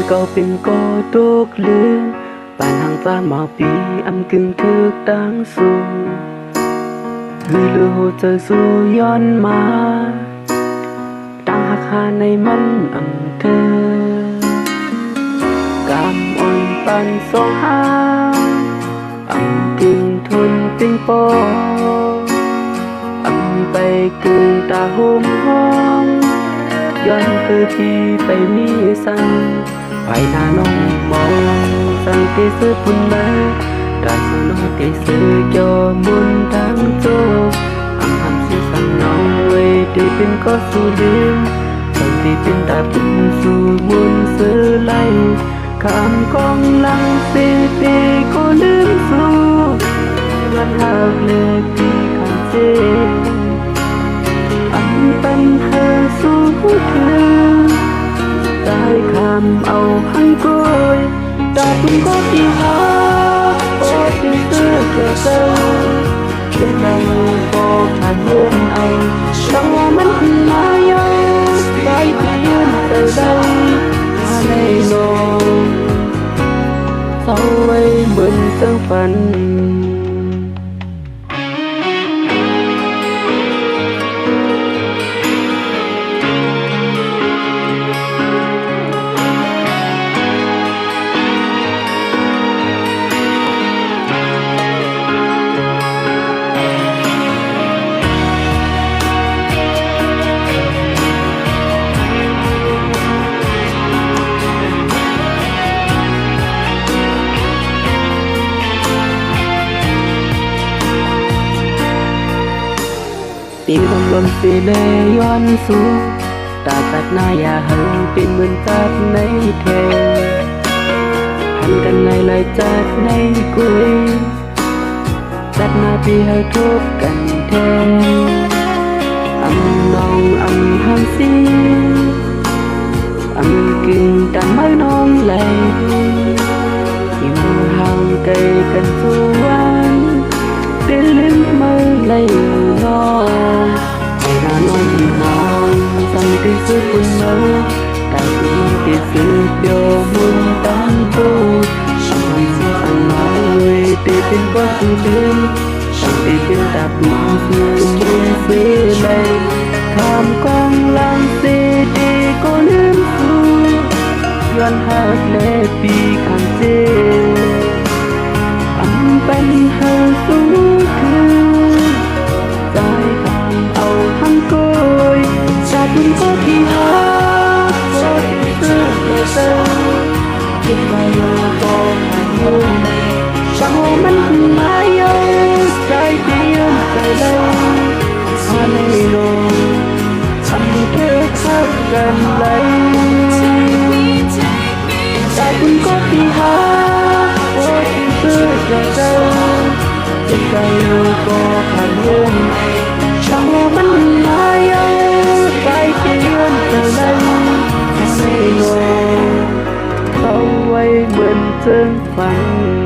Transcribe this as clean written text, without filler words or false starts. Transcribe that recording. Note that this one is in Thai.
cậu bình có tốt lên bàn hàng ta màu bí âm kinh thức đáng xuân người lừa hồ trời dùย้อนมาตั้งหักหาในมันอำเธอกำอ่อนปันสองหาอำกึ่งทนปิงปองอำไปกึ่งตาห่มห้องย้อนคือที่ไปมีสั่งไปหน้าน้องมองสั่งที่ซื้อปุ่นมาได้สนอที่ซื้อยอมุนทั้งโจอำทำสิสั่งน้องไว้ได้เป็นก็สู้ลืมสั่งที่เป็นตาปุ่นสู่มุนซื้อไล่คำกองหลังสิปีก็ลืมสู้วันหากเลิกที่คำเจอันเป็นเธอสู้เธอได้คำเอาหันก้อยตาปุ่นก็ที่หาโอ้ที่ซื้อเกิดเจอเป็นเราก็ขาดเงินเอาจังว่ามันขึ้นมาเยอะได้ที่ยืนเจอได้มาในโลกเศร้าไว้เหมือนเสื่องฝันตีลมสีเลยย้อนสู่ตาจัดหน้าอย่าหันเป็นเหมือนจัดในเทหันกันในลอยจัดในกุยจัดหน้าที่ให้ทบกันแทนอำน้องอำหันสีอำกินกันไม้น้องไหลอยู่ห่างไกลกันสู่วันเป็นลิ้นมือไหลน้องให้หน้าน้องที่น้องสั่งที่สุดคุณเมื่อแต่ที่มันที่สุดเดียวมุนตั้งตัวฉันไม่สั่งน้องเลยที่เป็นก็คือลืมสั่งที่เป็นตาบุญเสื่อมยืนเสียเลยคำกองลังเสียดีก็ลืมสู้ย้อนหักเล็บปีข้างเจอันเป็นเธอสู้คือใจคำเอาหันก้อยจากบุญก็ที่หาก็ที่ซื้อเกิดเจอคิดว่าเราก็ผ่านอยู่ช่างว่ามันขึ้นมาเยอะใจที่ยืนใจเลยมาในโลกทำให้เธอทักกันเลยจากบุญก็ที่หาก็ที่ซื้อเกิดเจอจะใจเราก็ผ่านเงินช่างว่ามันมาเยอะใจที่ยืนเธอเลยไม่โลเอาไว้เหมือนเชิงฝัน